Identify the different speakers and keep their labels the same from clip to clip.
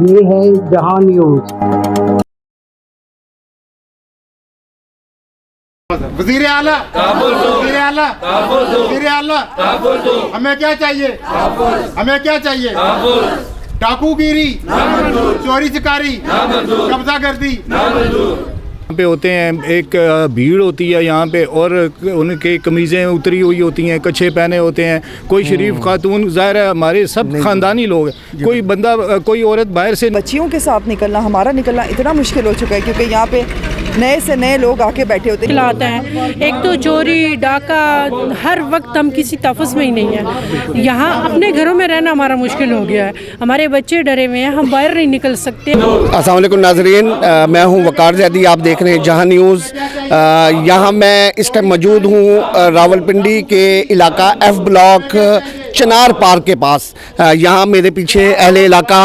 Speaker 1: ये है जहां न्यूज।
Speaker 2: वज़ीर आला, वज़ीर आला, वज़ीर आला, हमें क्या चाहिए? हमें क्या चाहिए? डाकूगिरी, चोरी चकारी, कब्जा गर्दी
Speaker 3: पे होते हैं। एक भीड़ होती है यहाँ पे और उनके कमीज़ें उतरी हुई होती हैं, कच्छे पहने होते हैं। कोई शरीफ खातून, ज़ाहिर है हमारे सब ख़ानदानी लोग हैं। कोई बंदा, कोई औरत बाहर से,
Speaker 4: बच्चियों के साथ निकलना, हमारा निकलना इतना मुश्किल हो चुका है क्योंकि यहाँ पे नए से नए लोग आके बैठे होते हैं।
Speaker 5: खिलाते हैं, एक तो चोरी डाका, हर वक्त हम किसी तफस में ही नहीं है। यहाँ अपने घरों में रहना हमारा मुश्किल हो गया है। हमारे बच्चे डरे हुए हैं, हम बाहर नहीं निकल सकते।
Speaker 6: अस्सलाम वालेकुम नाज़रीन, मैं हूँ वकार ज़ैदी, आप देख रहे हैं जहां न्यूज़। यहाँ मैं इस टाइम मौजूद हूँ रावलपिंडी के इलाका F ब्लॉक चिनार पार्क के पास। यहाँ मेरे पीछे अहले इलाका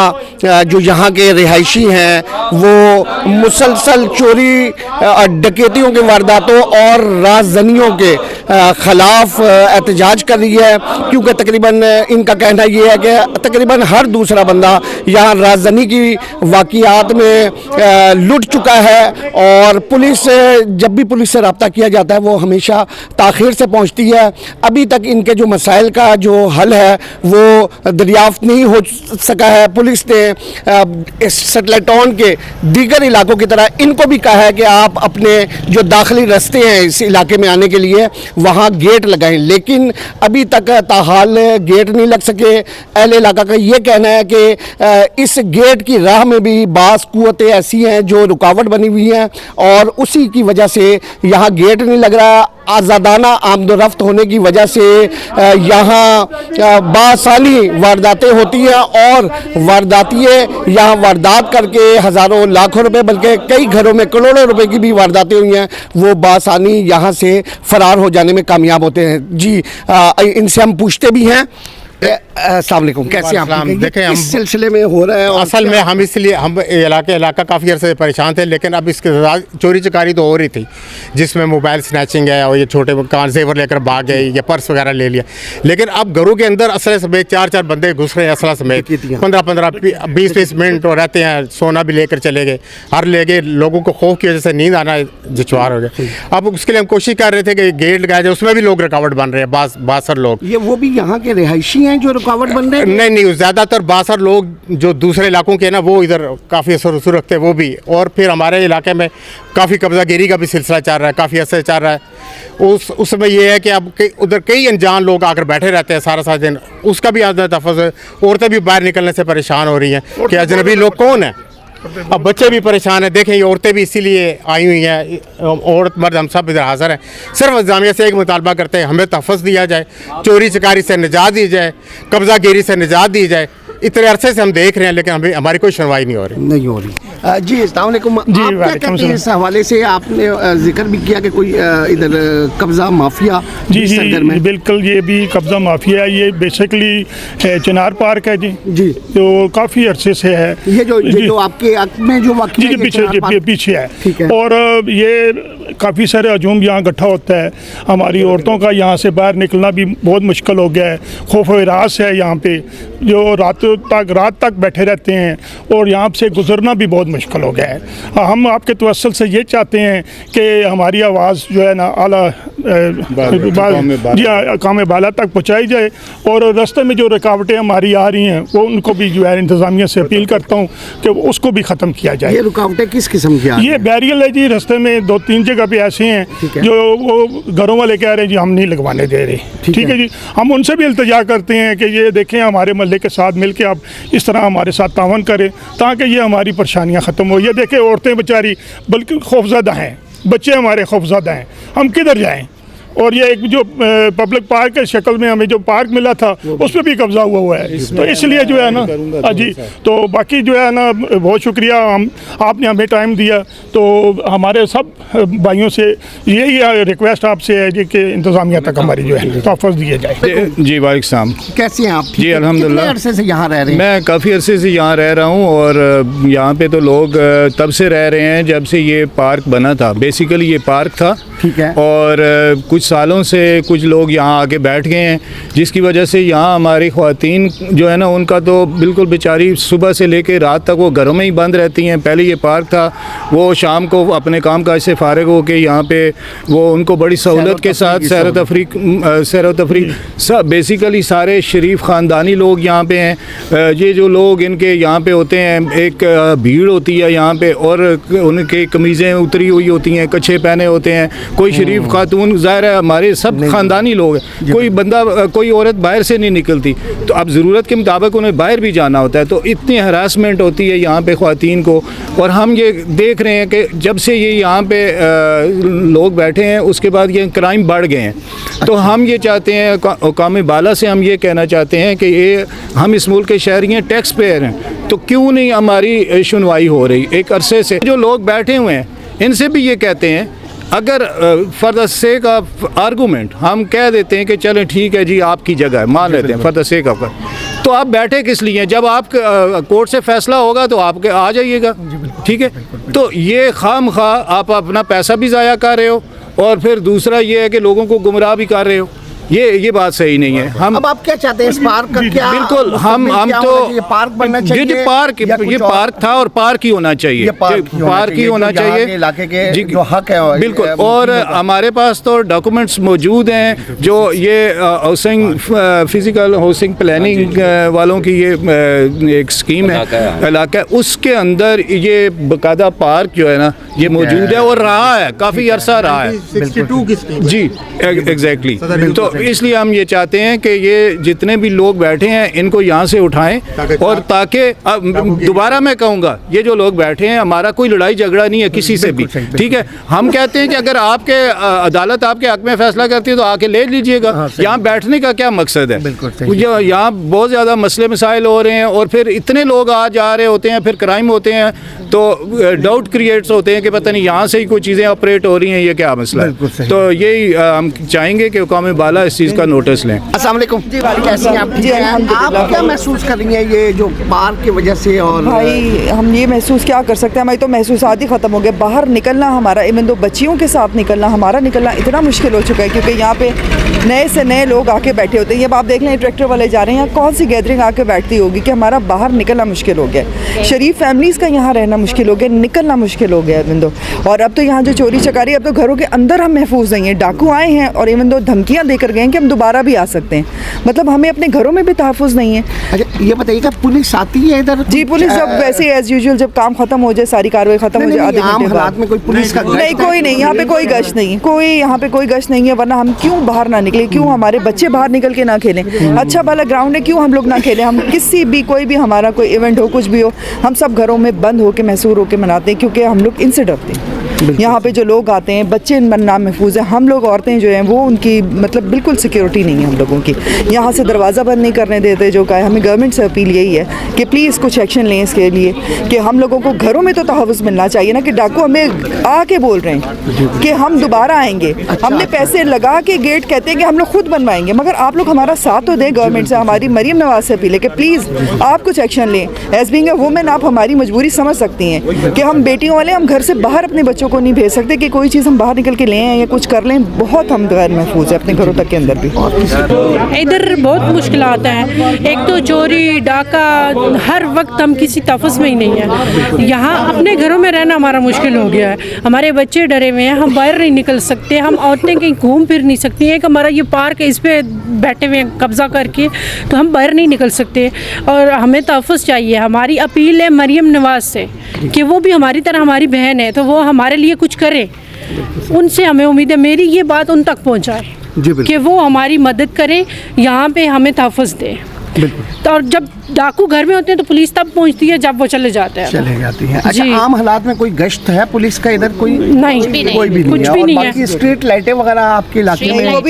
Speaker 6: जो यहाँ के रिहायशी हैं वो मुसलसल चोरी, डकैतियों के वारदातों और राजजनियों के ख़िलाफ़ एहतजाज कर रही है, क्योंकि तकरीबन इनका कहना ये है कि तकरीबन हर दूसरा बंदा यहाँ राजजनी की वाक़ियात में लुट चुका है। और पुलिस, जब भी पुलिस से रब्ता किया जाता है वो हमेशा ताख़ीर से पहुँचती है। अभी तक इनके जो मसाइल का जो हल है वो दरियाफ्त नहीं हो सका है। पुलिस ने सेटेलाइट टाउन के दीगर इलाकों की तरह इनको भी कहा है कि आप अपने जो दाखिली रास्ते हैं इस इलाके में आने के लिए वहाँ गेट लगाएं, लेकिन अभी तक ताहाल गेट नहीं लग सके। अहले इलाका का ये कहना है कि इस गेट की राह में भी बास कुव्वतें ऐसी हैं जो रुकावट बनी हुई हैं और उसी की वजह से यहाँ गेट नहीं लग रहा। आज़ादाना आमदोरफ्त होने की वजह से यहाँ बासानी वारदातें होती हैं और वारदातिये यहाँ वारदात करके हज़ारों लाखों रुपए, बल्कि कई घरों में करोड़ों रुपए की भी वारदातें हुई हैं, वो बासानी यहाँ से फ़रार हो जाने में कामयाब होते हैं। जी, इनसे हम पूछते भी हैं। अस्सलाम वालेकुम, कैसे आप?
Speaker 2: देखें, हम
Speaker 6: इस सिलसिले में हो रहा है और
Speaker 2: असल में हम इसलिए हम इलाका काफ़ी अर्से से परेशान थे, लेकिन अब इसके साथ चोरी चकारी तो हो रही थी, जिसमें मोबाइल स्नैचिंग है और ये छोटे कान जेवर लेकर भाग गए या पर्स वगैरह ले लिया। लेकिन अब घरों के अंदर असला समेत 4-4 बंदे घुस रहे हैं, असला समेत 15-15 20-20 मिनट और रहते हैं, सोना भी लेकर चले गए, हर ले गए। लोगों को खौफ की वजह से नींद आना दुश्वार हो गया। अब उसके लिए हम कोशिश कर रहे थे कि गेट लगाया जाए, उसमें भी लोग रुकावट बन रहे हैं, बासर लोग।
Speaker 6: ये वो भी यहाँ के रिहायशी हैं जो रुकावट बन रहे हैं?
Speaker 2: नहीं, ज़्यादातर बासर लोग जो दूसरे इलाकों के ना वो इधर काफ़ी असर रसूख रखते हैं, वो भी। और फिर हमारे इलाके में काफ़ी कब्ज़ागिरी का भी सिलसिला चल रहा है, काफ़ी असर चल रहा है। उसमें ये है कि अब उधर कई अनजान लोग आकर बैठे रहते हैं सारा दिन, उसका भी आदत तफज़ है। औरतें भी बाहर निकलने से परेशान हो रही हैं कि अजनबी लोग कौन है। अब बच्चे भी परेशान हैं। देखें, ये औरतें भी इसीलिए आई हुई हैं, औरत मर्द हम सब इधर हाज़िर हैं। सिर्फ इंतज़ामिया से एक मुतालबा करते हैं, हमें तहफ़्फ़ुज़ दिया जाए, चोरी चकारी से निजात दी जाए, कब्ज़ागिरी से निजात दी जाए। इतने अरसे से हम देख रहे हैं, लेकिन हमारी कोई सुनवाई नहीं हो रही।
Speaker 6: जी, अस्सलाम वालेकुम। आप क्या कहते हैं इस हवाले से? आपने जिक्र भी किया कि कोई इधर कब्ज़ा माफिया।
Speaker 7: जी, बिल्कुल, ये भी कब्ज़ा माफिया है। ये बेसिकली चिनार पार्क है जी, तो काफ़ी अरसे से है।
Speaker 6: ये जो आपके में जो वाक़या
Speaker 7: पीछे है,
Speaker 6: ठीक है।
Speaker 7: और ये काफ़ी सारे हजूम यहाँ इकट्ठा होता है। हमारी औरतों का यहाँ से बाहर निकलना भी बहुत मुश्किल हो गया है। खौफ व हिरास है यहाँ पे, जो रात तक बैठे रहते हैं और यहाँ से गुजरना भी बहुत मुश्किल हो गया है। हम आपके तवस्सुल से ये चाहते हैं कि हमारी आवाज़ जो है ना आला काम बाला तक पहुँचाई जाए, और रास्ते में जो रुकावटें हमारी आ रही हैं वो उनको भी जो है इंतज़ामिया से अपील करता हूँ कि उसको भी ख़त्म किया जाए।
Speaker 6: ये रुकावटें किस किस्म की?
Speaker 7: ये बैरियर है जी, रास्ते में 2-3 जगह पे ऐसे हैं जो वो घरों वाले कह रहे हैं जी हम नहीं लगवाने दे रहे। ठीक है जी, हम उनसे भी इल्तिजा करते हैं कि ये देखें, हमारे मोहल्ले के साथ मिल के आप इस तरह हमारे साथ तावन करें ताकि ये हमारी परेशानियाँ ख़त्म हो। ये देखें, औरतें बेचारी बल्कि खौफज़दा हैं, बच्चे हमारे खौफज़दा हैं, हम किधर जाएँ? और ये एक जो पब्लिक पार्क के शक्ल में हमें जो पार्क मिला था उस पर भी कब्जा हुआ है, तो इसलिए जो है ना जी, तो बाकी जो है ना बहुत शुक्रिया, आपने हमें टाइम दिया। तो हमारे सब भाइयों से यही रिक्वेस्ट आपसे है जी कि इंतज़ामिया तक हमारी जो है तहफ़्फ़ुज़ दिए जाए।
Speaker 3: जी, वालेकुम सलाम।
Speaker 6: कैसे हैं आप?
Speaker 3: जी, अल्हम्दुलिल्लाह।
Speaker 6: अरसे से यहाँ रह रहे हैं?
Speaker 3: मैं काफ़ी अरसे से यहाँ रह रहा हूँ और यहाँ पे तो लोग तब से रह रहे हैं जब से ये पार्क बना था। बेसिकली ये पार्क था,
Speaker 6: ठीक है,
Speaker 3: और कुछ सालों से कुछ लोग यहाँ आके बैठ गए हैं, जिसकी वजह से यहाँ हमारी ख़वातीन जो है ना, उनका तो बिल्कुल बेचारी सुबह से लेके रात तक वो घरों में ही बंद रहती हैं। पहले ये पार्क था, वो शाम को अपने काम काज से फारिग होकर यहाँ पे वो उनको बड़ी सहूलत के साथ सैर व तफरीक सब बेसिकली सारे शरीफ ख़ानदानी लोग यहाँ पे हैं। ये जो लोग इनके यहाँ पे होते हैं, एक भीड़ होती है यहाँ पे, और उनके कमीज़ें उतरी हुई होती हैं, कच्छे पहने होते हैं, कोई शरीफ खातून, ज़ाहिर है हमारे सब ख़ानदानी लोग हैं, कोई बंदा कोई औरत बाहर से नहीं निकलती, तो अब ज़रूरत के मुताबिक उन्हें बाहर भी जाना होता है, तो इतनी हरासमेंट होती है यहाँ पे ख़वातीन को। और हम ये देख रहे हैं कि जब से ये यहाँ पे लोग बैठे हैं उसके बाद ये क्राइम बढ़ गए हैं। तो हम ये चाहते हैं, हुकाम बाला से हम ये कहना चाहते हैं कि ये हम इस मुल्क के शहरी हैं, टैक्स पेयर हैं, तो क्यों नहीं हमारी सुनवाई हो रही। एक अरसे से जो लोग बैठे हुए हैं इनसे भी ये कहते हैं, अगर for the sake of argument हम कह देते हैं कि चलें ठीक है जी आपकी जगह है, मान लेते हैं फॉर द सेक ऑफ, तो आप बैठे किस लिए? जब आप कोर्ट से फैसला होगा तो आप आ जाइएगा, ठीक है। तो ये खामखा आप अपना पैसा भी ज़ाया कर रहे हो, और फिर दूसरा ये है कि लोगों को गुमराह भी कर रहे हो। ये बात सही नहीं है। हम
Speaker 6: अब आप क्या चाहते हैं इस पार्क का? क्या
Speaker 3: बिल्कुल हम तो
Speaker 6: ये पार्क बनना चाहिए,
Speaker 3: ये पार्क था और पार्क ही होना चाहिए, पार्क ही होना चाहिए,
Speaker 6: इलाके के जो हक है
Speaker 3: बिल्कुल। और हमारे पास तो डॉक्यूमेंट्स मौजूद हैं, जो ये हाउसिंग फिजिकल हाउसिंग प्लानिंग वालों की ये एक स्कीम है, इलाका है, उसके अंदर ये बाकायदा पार्क जो है ना ये मौजूद है और रहा है, काफ़ी अरसा रहा है जी, एग्जैक्टली। तो इसलिए हम ये चाहते हैं कि ये जितने भी लोग बैठे हैं इनको यहाँ से उठाएं, और ताकि दोबारा मैं कहूँगा, ये जो लोग बैठे हैं हमारा कोई लड़ाई झगड़ा नहीं है किसी से भी, ठीक है। हम कहते हैं कि अगर आपके अदालत आपके हक में फैसला करती है तो आके ले लीजिएगा। यहाँ बैठने का क्या मकसद है? यहाँ बहुत ज़्यादा मसले मसाइल हो रहे हैं, और फिर इतने लोग आ जा रहे होते हैं, फिर क्राइम होते हैं, तो डाउट क्रिएट्स होते हैं कि पता नहीं यहाँ से ही कोई चीज़ें ऑपरेट हो रही हैं, ये क्या मसला है। तो यही हम चाहेंगे कि हुकाम बाला इस चीज़ का नोटिस लें।
Speaker 6: अस्सलाम वालेकुम जी, कैसी हैं आप?
Speaker 4: जी,
Speaker 6: आप क्या महसूस कर रही हैं ये जो पार्क की वजह से? और
Speaker 4: भाई हम ये महसूस क्या कर सकते हैं, हमारी तो महसूसात ही ख़त्म हो गए। बाहर निकलना हमारा, इवन दो बच्चियों के साथ निकलना, हमारा निकलना इतना मुश्किल हो चुका है, क्योंकि यहाँ पे नए से नए लोग आके बैठे होते हैं। अब आप देख लें ट्रैक्टर वाले जा रहे हैं, यहाँ कौन सी गैदरिंग आके बैठती होगी कि हमारा बाहर निकलना मुश्किल हो गया। शरीफ फैमिलीज़ का यहाँ रहना मुश्किल हो गया, निकलना मुश्किल हो गया इवन दो। और अब तो यहाँ जो चोरी चकारी, अब तो घरों के अंदर हम महफूज नहीं हैं, डाकू आए हैं और इवन दो धमकियाँ देकर गए हैं कि हम दोबारा भी आ सकते हैं, मतलब हमें अपने घरों में भी तहफ़्फ़ुज़ नहीं है।
Speaker 6: अच्छा ये बताइएगा, पुलिस आती है इधर?
Speaker 4: जी, पुलिस जब वैसे एज यूजुअल जब काम खत्म हो जाए, सारी कार्रवाई खत्म हो जाए, आधे घंटे बाद
Speaker 6: में कोई पुलिस का
Speaker 4: नहीं, कोई नहीं, यहाँ पे कोई गश्त नहीं, कोई यहाँ पे कोई गश्त नहीं है। वरना हम क्यों बाहर ना निकले, क्यों हमारे बच्चे बाहर निकल के ना खेलें? अच्छा भला ग्राउंड है, क्यों हम लोग ना खेलें? हम किसी भी कोई भी हमारा कोई इवेंट हो, कुछ भी हो, हम सब घरों में बंद होकर महसूर होकर मनाते हैं, क्योंकि हम लोग इनसे डरते हैं। यहाँ पे जो लोग आते हैं, बच्चे नाम महफूज है, हम लोग औरतें जो हैं वो उनकी मतलब बिल्कुल सिक्योरिटी नहीं है हम लोगों की। यहाँ से दरवाज़ा बंद नहीं करने देते, जो कहा हमें गवर्नमेंट से अपील यही है कि प्लीज़ कुछ एक्शन लें इसके लिए, कि हम लोगों को घरों में तो तहफ़्फ़ुज़ मिलना चाहिए ना, कि डाकू हमें आके बोल रहे हैं कि हम दोबारा आएंगे, हमने पैसे लगा के गेट कहते हैं कि हम लोग खुद बनवाएंगे, मगर आप लोग हमारा साथ तो दें। गवर्नमेंट से हमारी मरीम नवाज से अपील है कि प्लीज़ आप कुछ एक्शन लें। एज बीइंग अ वुमेन आप हमारी मजबूरी समझ सकती हैं कि हम बेटियों वाले, हम घर से बाहर अपने बच्चों को नहीं भेज सकते कि कोई चीज़ हम बाहर निकल के लें या कुछ कर लें। बहुत हम गैर महफूज है अपने घरों तक के अंदर भी।
Speaker 5: इधर बहुत मुश्किल आता है, एक तो चोरी डाका, हर वक्त हम किसी तहफ़्फ़ुज़ में ही नहीं है। यहाँ अपने घरों में रहना हमारा मुश्किल हो गया है, हमारे बच्चे डरे हुए हैं, हम बाहर नहीं निकल सकते, हम औरतें कहीं घूम फिर नहीं सकती हैं। कि हमारा ये पार्क है, इस पर बैठे हुए हैं कब्ज़ा करके, तो हम बाहर नहीं निकल सकते और हमें तहफ़्फ़ुज़ चाहिए। हमारी अपील है मरीम नवाज से कि वो भी हमारी तरह हमारी बहन है, तो वो हमारे लिए कुछ करे, उनसे हमें उम्मीद है, मेरी ये बात उन तक पहुंचाए कि वो हमारी मदद करें, यहाँ पे हमें तहफ़्फ़ुज़ दें। तो और जब डाकू घर में होते हैं तो पुलिस तब पहुंचती है जब वो चले जाते हैं,
Speaker 6: चले जाती है। अच्छा आम हालात में कोई गश्त है पुलिस का इधर? कोई
Speaker 5: नहीं,
Speaker 6: कोई भी
Speaker 5: कुछ भी नहीं है।
Speaker 6: बाकी स्ट्रीट लाइटें वगैरह आपके इलाके में
Speaker 4: वो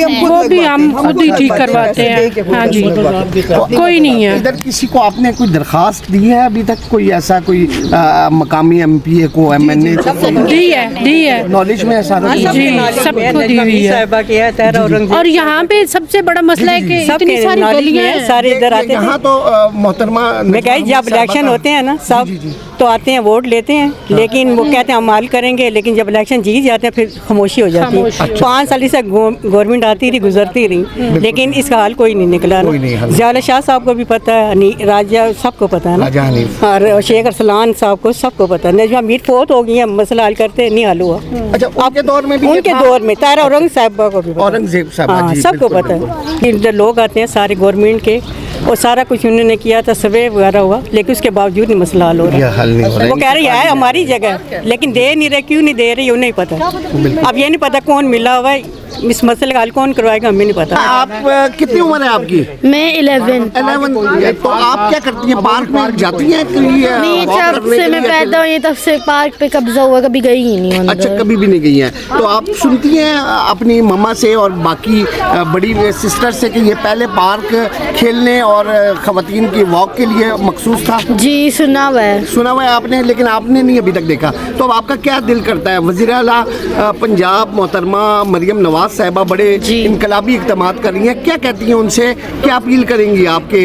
Speaker 4: भी हम
Speaker 5: खुद ही ठीक करवाते हैं। हाँ जी, कोई नहीं है
Speaker 6: इधर। किसी को आपने कोई दरखास्त दी है अभी तक? कोई ऐसा कोई मकामी MPA को, MNA
Speaker 5: दी है
Speaker 6: नॉलेज में ऐसा?
Speaker 5: जी, सबको दी हुई है। और यहाँ पे सबसे बड़ा मसला है कि इतनी सारी गलियाँ हैं,
Speaker 8: सारे इधर आते
Speaker 6: यहाँ तो मोहतरमा
Speaker 8: मैं कही जब इलेक्शन होते हैं ना सब तो आते हैं वोट लेते हैं, लेकिन वो कहते हैं हम हल करेंगे, लेकिन जब इलेक्शन जीत जाते हैं फिर खामोशी हो जाती है। 5 साल से गवर्नमेंट आती रही, गुजरती रही, लेकिन इसका हल कोई नहीं निकला। ज़िया शाह साहब को भी पता है, राजा सबको पता है ना, और शेख अरसलान साहब को सबको पता है। नजमा मीर फोत हो गई है, मसला हल करते नहीं हल हुआ।
Speaker 6: अच्छा, उनके दौर में भी
Speaker 8: उनके दौर में तारा औरंगजेब साहब को भी पता है।
Speaker 6: औरंगजेब साहब,
Speaker 8: हाँ,
Speaker 6: जी,
Speaker 8: सबको
Speaker 6: बिल्कुल,
Speaker 8: पता है। इधर लोग आते हैं सारे गवर्नमेंट के, और सारा कुछ उन्होंने किया था, सर्वे वगैरह हुआ, लेकिन उसके बावजूद नहीं मसला हल हो रहा
Speaker 6: हल नहीं हो रहा है।
Speaker 8: वो कह रही है हमारी जगह, लेकिन दे नहीं रहे, क्यों नहीं दे रही उन्हें नहीं पता। अब ये नहीं पता कौन मिला हुआ है, इस मसले का हल कौन करवाएगा हमें नहीं पता।
Speaker 6: आप कितनी उम्र है आपकी?
Speaker 9: मैं 11।
Speaker 6: तो आप क्या करती हैं, पार्क में जाती हैं कि
Speaker 9: नहीं, जब से मैं पैदा हुई तब से पार्क पे कब्जा हुआ, कभी गई ही नहीं हूँ।
Speaker 6: अच्छा, कभी भी नहीं गई हैं। तो आप सुनती हैं अपनी मम्मा से और बाकी बड़ी सिस्टर से कि ये पहले पार्क खेलने और खवातीन की वॉक के लिए मखसूस था?
Speaker 9: जी, सुना हुआ है।
Speaker 6: सुना हुआ है आपने, लेकिन आपने नहीं अभी तक देखा। तो अब आपका क्या दिल करता है? वज़ीर आला पंजाब मोहतरमा मरियम नवाज साहिबा बड़े इनकलाबी इक़दामात कर रही हैं, क्या कहती हैं, उनसे क्या अपील करेंगी आपके,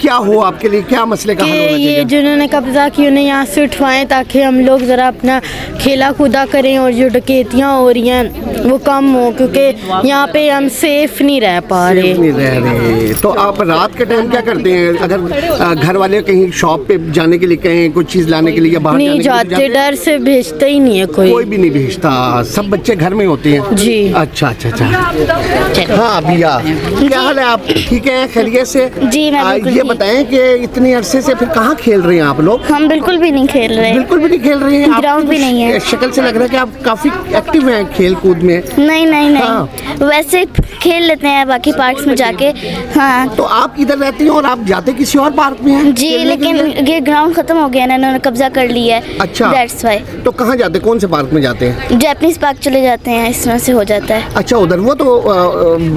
Speaker 6: क्या हो आपके लिए, क्या मसले का हल होना चाहिए?
Speaker 9: ये जिन्होंने कब्जा की उन्हें यहाँ से उठवाएं, ताकि हम लोग ज़रा अपना खेला खुदा करें और जो डकैतियाँ हो रही हैं वो कम हो, क्योंकि यहाँ पे हम सेफ नहीं रह पा रहे।
Speaker 6: नहीं रह रहे। तो आप रात के टाइम क्या करते हैं? अगर घर वाले कहीं शॉप पे जाने के लिए कहें, कुछ चीज़ लाने के लिए या बाहर
Speaker 9: नहीं जाते, डर से भेजते ही नहीं है कोई
Speaker 6: भी नहीं भेजता, सब बच्चे घर में होते हैं।
Speaker 9: जी।
Speaker 6: अच्छा अच्छा अच्छा। हाँ भैया, क्या हाल है? आप ठीक है, खैरियत से?
Speaker 9: जी, मैं बिल्कुल
Speaker 6: ये
Speaker 9: ठीक।
Speaker 6: बताएं कि इतने अरसे से फिर कहाँ खेल रहे हैं आप लोग?
Speaker 9: हम बिल्कुल भी नहीं खेल रहे।
Speaker 6: बिल्कुल भी नहीं खेल रहे हैं?
Speaker 9: ग्राउंड भी नहीं है।
Speaker 6: शक्ल से लग रहा है कि आप काफी एक्टिव हैं खेल कूद में।
Speaker 9: नहीं नहीं नहीं,
Speaker 6: हाँ।
Speaker 9: वैसे खेल लेते हैं बाकी पार्क्स में जाके। हाँ,
Speaker 6: तो आप इधर रहती हैं और आप जाते किसी और पार्क में हैं?
Speaker 9: जी, लेकिन ये ग्राउंड खत्म हो गया ना, इन्होंने कब्जा कर लिया है।
Speaker 6: अच्छा,
Speaker 9: दैट्स व्हाई।
Speaker 6: तो कहाँ जाते, कौन से पार्क में जाते हैं?
Speaker 9: जैपनीज पार्क चले जाते हैं, इस तरह से हो जाता है।
Speaker 6: अच्छा, उधर वो तो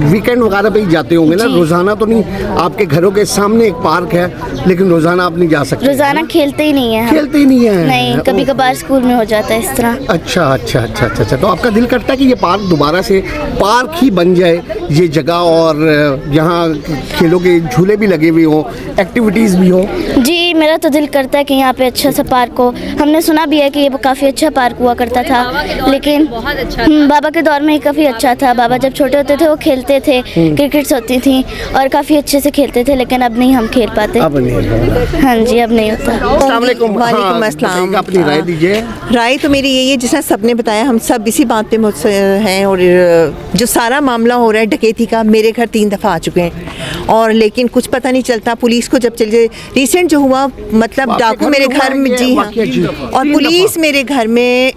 Speaker 6: वीकेंड वगैरह पे ही जाते होंगे ना, रोजाना तो नहीं? आपके घरों के सामने एक पार्क है, लेकिन रोजाना आप नहीं जा सकते?
Speaker 9: रोजाना खेलते ही नहीं है।
Speaker 6: खेलते ही नहीं है?
Speaker 9: नहीं, कभी कभार स्कूल में हो जाता है इस तरह।
Speaker 6: अच्छा अच्छा अच्छा अच्छा अच्छा। तो आपका दिल करता है कि ये पार्क दोबारा से पार्क ही बन जाए ये जगह, और यहाँ खेलों के झूले भी लगे हुए हों, एक्टिविटीज़ भी हो?
Speaker 9: जी, मेरा तो दिल करता है कि यहाँ पे अच्छा सा पार्क हो। हमने सुना भी है कि ये काफ़ी अच्छा पार्क हुआ करता था, लेकिन बाबा के दौर में ही काफ़ी अच्छा था। बाबा जब छोटे होते थे वो खेलते थे, क्रिकेट्स होती थी और काफ़ी अच्छे से खेलते थे, लेकिन अब नहीं हम खेल पाते।
Speaker 6: अब नहीं?
Speaker 9: हाँ जी, अब नहीं होता।
Speaker 4: वालेकुम अस्सलाम।
Speaker 6: अपनी राय दीजिए।
Speaker 4: राय तो मेरी यही है, जिस सबने बताया, हम सब इसी बात पे मुझसे हैं। और जो सारा मामला हो रहा है डकैती का, मेरे घर 3 दफ़ा आ चुके हैं, और लेकिन कुछ पता नहीं चलता। पुलिस को जब चले, रिसेंट जो हुआ, मतलब डाकू मेरे घर में, जी हाँ, और पुलिस मेरे घर में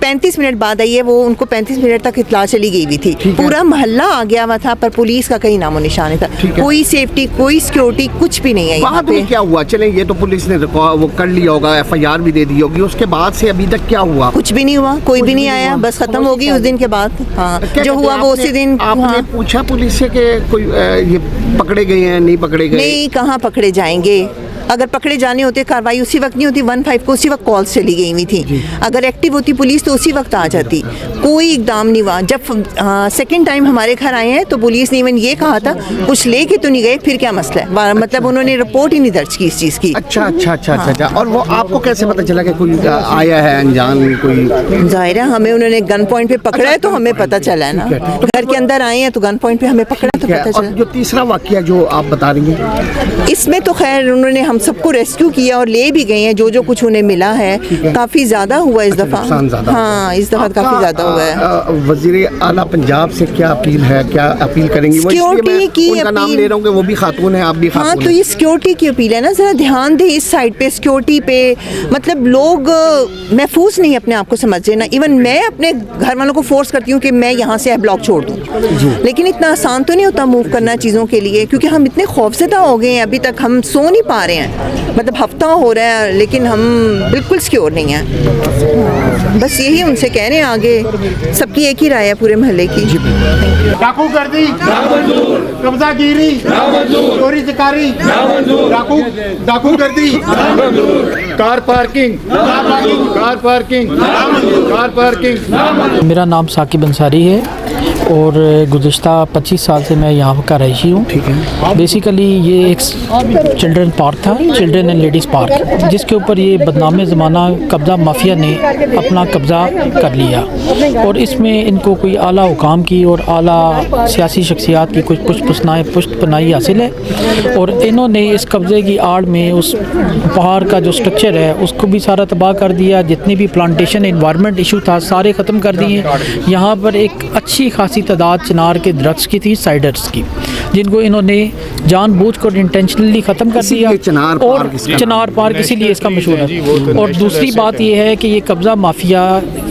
Speaker 4: 35 मिनट बाद आई है। वो उनको 35 मिनट तक इत्तला चली गई हुई थी, पूरा मोहल्ला आ गया हुआ था, पर पुलिस का कहीं नामो निशान नहीं था। कोई सेफ्टी, कोई सिक्योरिटी, कुछ भी नहीं है यहाँ पे।
Speaker 6: क्या हुआ? चलें, ये तो पुलिस ने वो कर लिया होगा, FIR भी दे दी होगी, उसके बाद से अभी तक क्या हुआ?
Speaker 4: कुछ भी नहीं हुआ, कोई भी नहीं आया, बस खत्म हो गई उस दिन के बाद। हाँ, जो हुआ वो उसी दिन।
Speaker 6: आपने पूछा पुलिस से कि कोई ये पकड़े गए हैं, नहीं पकड़े गए?
Speaker 4: नहीं, कहाँ पकड़े जाएंगे? अगर पकड़े जाने होते, कार्रवाई उसी वक्त नहीं होती। 15 को उसी वक्त कॉल्स चली गई हुई थी। अगर एक्टिव होती पुलिस तो उसी वक्त आ जाती। कोई इकदाम नहीं हुआ। जब सेकंड टाइम हमारे घर आए हैं तो पुलिस ने इवन ये कहा था, कुछ लेके तो नहीं गए, फिर क्या मसला है? मतलब उन्होंने रिपोर्ट ही नहीं दर्ज की इस चीज़ की।
Speaker 6: अच्छा अच्छा अच्छा अच्छा। और वो आपको कैसे पता चला कि कोई आया है अनजान कोई?
Speaker 4: जाहिर है, हमें उन्होंने गन पॉइंट पे पकड़ा है तो हमें पता चला है ना। घर के अंदर आए हैं तो गन पॉइंट पे हमें पकड़ा तो पता चला।
Speaker 6: जो तीसरा वाकया जो आप बता रही हैं,
Speaker 4: इसमें तो खैर उन्होंने हम सबको रेस्क्यू किया और ले भी गए हैं, जो कुछ उन्हें मिला है। काफ़ी ज़्यादा हुआ इस दफ़ा। हाँ, इस दफ़ा काफ़ी ज़्यादा हुआ है।
Speaker 6: वज़ीर आला पंजाब से क्या अपील है, क्या अपील करेंगी?
Speaker 4: सिक्योरिटी की
Speaker 6: उनका नाम ले रहा हूँ कि वो भी खातून है, आप भी खातून।
Speaker 4: हाँ, तो ये सिक्योरिटी की अपील है ना, ज़रा ध्यान दें इस साइड पे, सिक्योरिटी पे। मतलब लोग महफूज नहीं अपने आप को समझ रहे ना। इवन मैं अपने घर वालों को फोर्स करती हूँ कि मैं यहाँ से ब्लॉक छोड़ दूँ, लेकिन इतना आसान तो नहीं होता मूव करना चीज़ों के लिए, क्योंकि हम इतने खौफजदा हो गए हैं। अभी तक हम सो नहीं पा रहे हैं, मतलब हफ्ता हो रहा है, लेकिन हम बिल्कुल सिक्योर नहीं हैं। बस यही उनसे कह रहे हैं, आगे सबकी एक ही राय है पूरे मोहल्ले की।
Speaker 2: डाकू गर्दी, कब्जागिरी, चोरी चकारी, डाकू गर्दी, कार पार्किंग, कार पार्किंग।
Speaker 10: मेरा नाम साकिब अंसारी है। और गुज़िश्ता 25 साल से मैं यहाँ का रही हूँ।
Speaker 6: ठीक है।
Speaker 10: बेसिकली ये एक चिल्ड्रन पार्क था, चिल्ड्रन एंड लेडीज़ पार्क, जिसके ऊपर ये बदनाम ज़माना कब्ज़ा माफिया ने अपना कब्ज़ा कर लिया और इसमें इनको कोई आला हुकाम की और आला सियासी शख्सियात की कुछ पुष्टपनाही हासिल है और इन्होंने इस कब्ज़े की आड़ में उस पहाड़ का जो स्ट्रक्चर है उसको भी सारा तबाह कर दिया। जितनी भी प्लांटेशन इन्वायरमेंट इशू था सारे ख़त्म कर दिए। यहाँ पर एक अच्छी खासी तादाद चिनार के दरख्त की थी, साइडर्स की, जिनको इन्होंने जानबूझकर इंटेंशनली ख़त्म कर दिया और चिनार पार्क इसीलिए इसका मशहूर है। और दूसरी बात यह है कि ये कब्ज़ा माफिया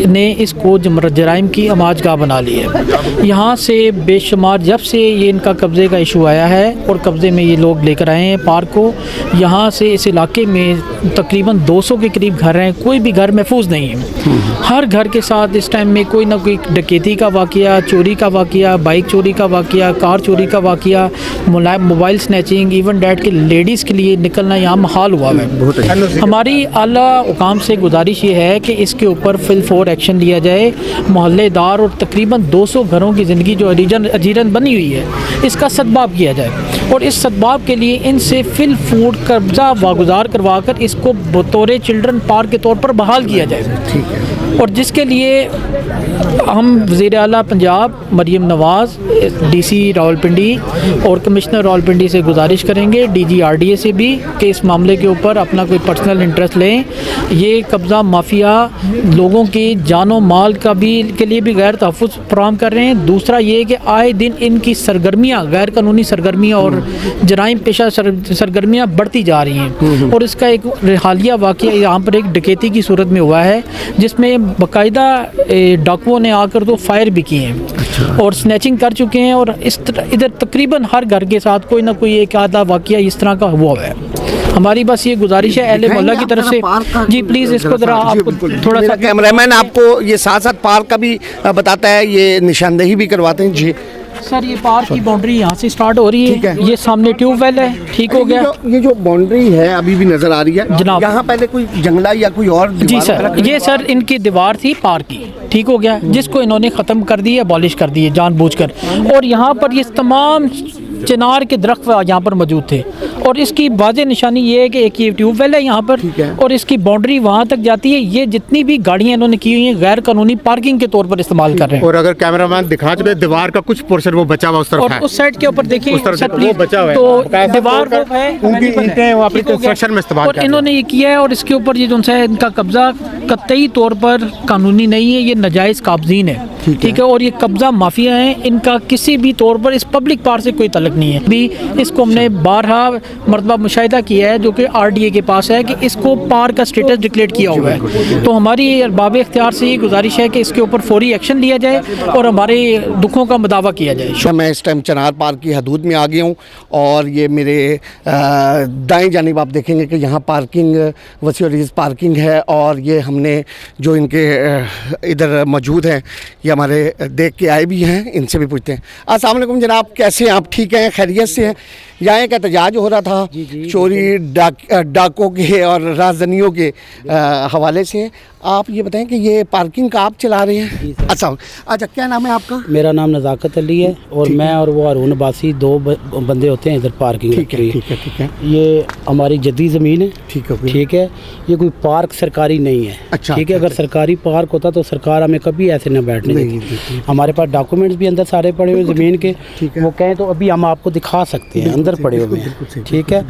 Speaker 10: ने इसको जराइम की अमाजगाह बना ली है। यहाँ से बेशुमार जब से ये इनका कब्ज़े का इशू आया है और कब्ज़े में ये लोग लेकर आए हैं पार्क को, यहाँ से इस इलाके में तकरीबन 200 के करीब घर हैं, कोई भी घर महफूज नहीं है। हर घर के साथ इस टाइम में कोई ना कोई डकैती का वाक़या, चोरी का वाक़या, बाइक चोरी का वाक़या, कार चोरी का वाक़या, मोबाइल स्नैचिंग, इवन डैट के लेडीज़ के लिए निकलना यहाँ महाल हुआ है। हमारी आला हुकाम से गुजारिश ये है कि इसके ऊपर फिल फोर एक्शन लिया जाए। मोहल्लेदार और तकरीबन 200 घरों की ज़िंदगी जो अजीरन बनी हुई है इसका सद्भाव किया जाए और इस सद्भाव के लिए इनसे फिल फूड कब्ज़ा वागुजार करवा कर इसको बतौर चिल्ड्रन पार्क के तौर पर बहाल किया जाए। ठीक है। और जिसके लिए हम वज़ीर आला पंजाब मरीम नवाज़, डीसी रावलपिंडी और कमिश्नर रावलपिंडी से गुजारिश करेंगे, डीजी RDA से भी, कि इस मामले के ऊपर अपना कोई पर्सनल इंटरेस्ट लें। ये कब्ज़ा माफिया लोगों की जानो माल का भी के लिए भी गैर तहफ़्फ़ुज़ फराहम कर रहे हैं। दूसरा ये कि आए दिन इनकी सरगर्मियाँ, गैर कानूनी सरगर्मियाँ और जराइम पेशा सरगर्मियाँ बढ़ती जा रही हैं। और इसका एक हालिया वाक़या यहाँ पर एक डकैती की सूरत में हुआ है जिसमें बाकायदा डाकुओं ने आकर तो फायर भी किए हैं और स्नैचिंग कर चुके हैं और इधर तकरीबन हर घर के साथ कोई ना कोई एक आधा वाक़या इस तरह का हुआ है। हमारी बस ये गुजारिश है अहले मोहल्ला की तरफ से, जी प्लीज़ इसको ज़रा आपको थोड़ा सा
Speaker 6: कैमरामैन आपको ये साथ साथ पार्क का भी बताता है, ये निशानदेही भी करवाते हैं। जी
Speaker 10: सर, ये पार्क की बाउंड्री यहाँ से स्टार्ट हो रही है, ये सामने ट्यूबवेल है, ठीक हो गया।
Speaker 6: ये जो बाउंड्री है अभी भी नजर आ रही है
Speaker 10: जनाब,
Speaker 6: यहाँ पहले कोई जंगला या कोई और?
Speaker 10: जी सर, ये सर इनकी दीवार थी पार्क की, ठीक हो गया, जिसको इन्होंने ख़त्म कर दी, अबॉलिश कर दी है जानबूझकर। और यहाँ पर ये तमाम चिनार के दरख्त यहाँ पर मौजूद थे और इसकी वाज़ेह निशानी ये है कि एक ये ट्यूबवेल है यहाँ पर और इसकी बाउंड्री वहाँ तक जाती है। ये जितनी भी गाड़ियाँ इन्होंने की हुई हैं गैर कानूनी पार्किंग के तौर पर इस्तेमाल कर रहे हैं।
Speaker 2: और अगर कैमरामैन दिखा तो दीवार का कुछ पोर्शन वो बचा हुआ उस तरफ
Speaker 10: और उस साइड के ऊपर देखिए
Speaker 2: वो बचा हुआ है,
Speaker 10: तो दीवार है
Speaker 2: उनकी ईंटें वहाँ पे कंस्ट्रक्शन में इस्तेमाल
Speaker 10: और इन्होंने ये किया है और इसके ऊपर ये जो है इनका कब्जा कतई तौर पर कानूनी नहीं है, ये नाजायज़ काबजीन है, ठीक है। और ये कब्जा माफिया है, इनका किसी भी तौर पर इस पब्लिक पार्क से कोई तल्लुक नहीं है। भी इसको हमने बारहा मरतबा मुशाहिदा किया है जो कि RDA के पास है कि इसको पार्क का स्टेटस डिक्लेयर किया हुआ है। तो हमारी अरबाब इख्तियार से ये गुजारिश है कि इसके ऊपर फौरी एक्शन लिया जाए और हमारे दुखों का मुदावा किया जाए।
Speaker 6: मैं इस टाइम चिनार पार्क की हदूद में आ गया हूँ और ये मेरे दाएं जानिब आप देखेंगे कि यहाँ पार्किंग वसी और पार्किंग है और ये हमने जो इनके इधर मौजूद हैं ये हमारे देख के आए भी हैं, इनसे भी पूछते हैं। अस्सलाम वालेकुम जनाब, कैसे हैं आप? ठीक हैं, खैरियत से हैं? यहाँ एक एहतजाज हो रहा था चोरी डाकों के और राजधानियों के हवाले से। आप ये बताएं कि ये पार्किंग का आप चला रहे हैं? अच्छा, क्या नाम है आपका?
Speaker 11: मेरा नाम नज़ाकत अली है और मैं और वो अरुण अब्बासी दो बंदे होते हैं इधर पार्किंग।
Speaker 6: ठीक है।
Speaker 11: ये हमारी जद्दी ज़मीन है, ठीक है। ये कोई पार्क सरकारी नहीं है,
Speaker 6: अच्छा,
Speaker 11: ठीक है। अगर सरकारी पार्क होता तो सरकार हमें कभी ऐसे न बैठने देती। हमारे पास डॉक्यूमेंट्स भी अंदर सारे पड़े हुए ज़मीन के, वो कहें तो अभी हम आपको दिखा सकते हैं, अंदर पड़े हुए हैं, ठीक है।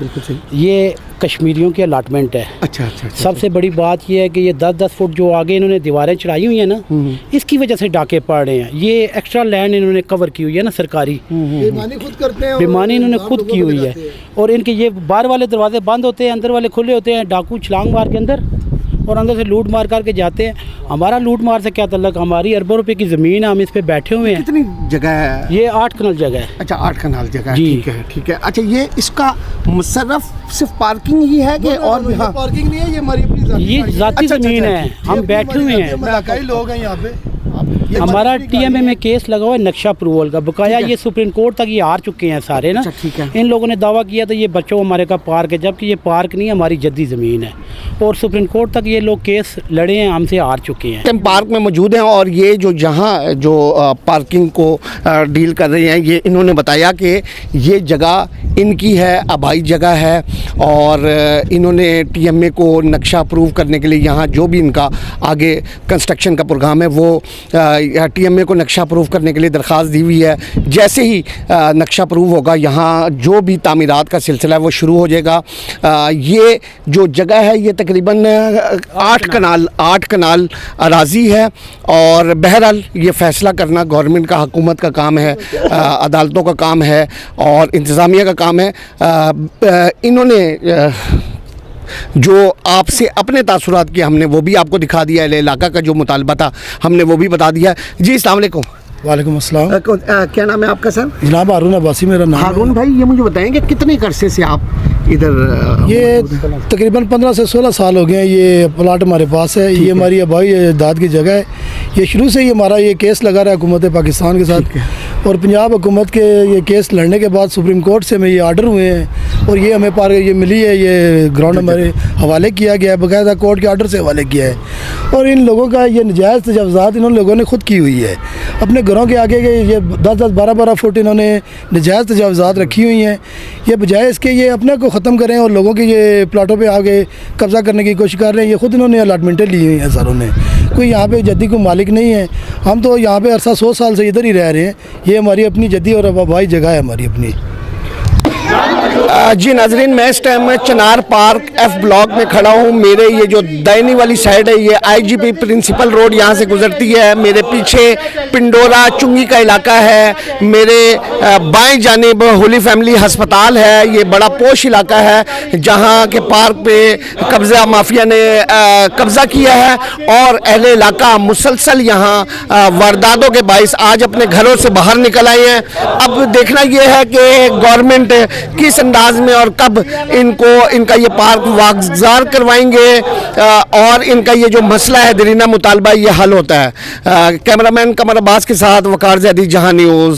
Speaker 11: ये कश्मीरियों की अलाटमेंट है।
Speaker 6: अच्छा।
Speaker 11: सबसे बड़ी बात यह है कि ये 10-10 फुट जो आगे इन्होंने दीवारें चढ़ाई हुई हैं ना, इसकी वजह से डाके पड़ रहे हैं। ये एक्स्ट्रा लैंड इन्होंने कवर की हुई है ना सरकारी,
Speaker 6: बेईमानी खुद करते हैं,
Speaker 11: बेईमानी इन्होंने खुद की हुई है। और इनके ये बाहर वाले दरवाजे बंद होते हैं, अंदर वाले खुले होते हैं। डाकू छलांग मार के अंदर और अंदर से लूट मार करके जाते हैं। हमारा लूट मार से क्या तल्लक? हमारी अरबों रुपए की ज़मीन है, हम इस पे बैठे हुए हैं।
Speaker 6: कितनी जगह है?
Speaker 11: ये 8 कनाल जगह है।
Speaker 6: अच्छा, 8 कनाल जगह,
Speaker 11: जी।
Speaker 6: ठीक है। अच्छा, ये इसका मुसर्रफ सिर्फ पार्किंग ही है कि और भी? हाँ,
Speaker 11: पार्किंग नहीं है, ये हमारी अपनी ये ज़ाती ज़मीन है, हम बैठे हुए हैं।
Speaker 3: इलाकाई लोग हैं यहाँ पे,
Speaker 11: हमारा टीएमए में केस लगा हुआ है नक्शा अप्रूवल का, बकाया ये सुप्रीम कोर्ट तक ये हार चुके हैं सारे ना।
Speaker 6: ठीक है।
Speaker 11: इन लोगों ने दावा किया था ये बच्चों हमारे का पार्क है, जबकि ये पार्क नहीं है, हमारी जद्दी ज़मीन है, और सुप्रीम कोर्ट तक ये लोग केस लड़े हैं, हमसे हार चुके हैं।
Speaker 6: हम पार्क में मौजूद हैं और ये जो जहाँ जो पार्किंग को डील कर रहे हैं, ये इन्होंने बताया कि ये जगह इनकी है, आबाई जगह है, और इन्होंने टीएमए को नक्शा अप्रूव करने के लिए यहाँ जो भी इनका आगे कंस्ट्रक्शन का प्रोग्राम है वो टीएमए को नक्शा अप्रूव करने के लिए दरख्वास्त दी हुई है। जैसे ही नक्शा अप्रूव होगा यहाँ जो भी तामीरात का सिलसिला है वो शुरू हो जाएगा। ये जो जगह है ये तकरीबन 8 कनाल अराज़ी है, और बहरहाल ये फ़ैसला करना गवर्नमेंट का, हुकूमत का काम है, अदालतों का काम है और इंतज़ामिया का काम है। इन्होंने जो आपसे अपने तासुरात किए हमने वो भी आपको दिखा दिया है, इलाका का जो मुतालबा था हमने वो भी बता दिया। जी अस्सलाम वालेकुम।
Speaker 12: वालेकुम अस्सलाम।
Speaker 6: क्या नाम है आपका सर?
Speaker 12: जनाब हारून अब्बासी मेरा नाम।
Speaker 6: हारून भाई, ये मुझे बताएंगे कितने अरसे से आप इधर?
Speaker 12: ये तकरीबन 15 से 16 साल हो गए हैं। ये प्लाट हमारे पास है, ये हमारी आबाई दाद की जगह है। ये शुरू से ही हमारा ये केस लगा रहा है हुकूमत पाकिस्तान के साथ, और पंजाब हुकूमत के ये केस लड़ने के बाद सुप्रीम कोर्ट से हमें ये आर्डर हुए हैं और ये हमें ये मिली है, ये ग्राउंड हमारे हवाले किया गया है, बाकायदा कोर्ट के आर्डर से हवाले किया है। और इन लोगों का ये नजायज़ तजावज़ात इन लोगों ने खुद की हुई है अपने घरों के आगे के, ये 10-10, 12-12 फुट इन्होंने नजायज़ तजावज़ात रखी हुई हैं। ये बजाय इसके ये अपने को ख़त्म करें और लोगों के ये प्लाटों पे आगे कब्ज़ा करने की कोशिश कर रहे हैं। ये खुद इन्होंने अलाटमेंटें ली हुई हैं सारों ने, कोई यहाँ पे जद्दी को मालिक नहीं है। हम तो यहाँ पे अरसा 100 साल से इधर ही रह रहे हैं। ये हमारी अपनी जद्दी और आबाई जगह है हमारी अपनी।
Speaker 6: जी नाजरीन, मैं इस टाइम चिनार पार्क F ब्लॉक में खड़ा हूँ। मेरे ये जो दाहिनी वाली साइड है ये IGP प्रिंसिपल रोड यहाँ से गुजरती है। मेरे पीछे पिंडोरा चुंगी का इलाका है, मेरे बाएं जानिब होली फैमिली अस्पताल है। ये बड़ा पोश इलाका है जहाँ के पार्क पे कब्ज़ा माफिया ने कब्ज़ा किया है, और अहले इलाका मुसलसल यहाँ वारदातों के बाइस आज अपने घरों से बाहर निकल आए हैं। अब देखना ये है कि गवर्नमेंट किस अंदाज में और कब इनका ये पार्क वागजार करवाएंगे और इनका ये जो मसला है दरीना मुतालबा ये हल होता है। कैमरामैन कमर अब्बास के साथ वकार ज़ैदी, जहां न्यूज़।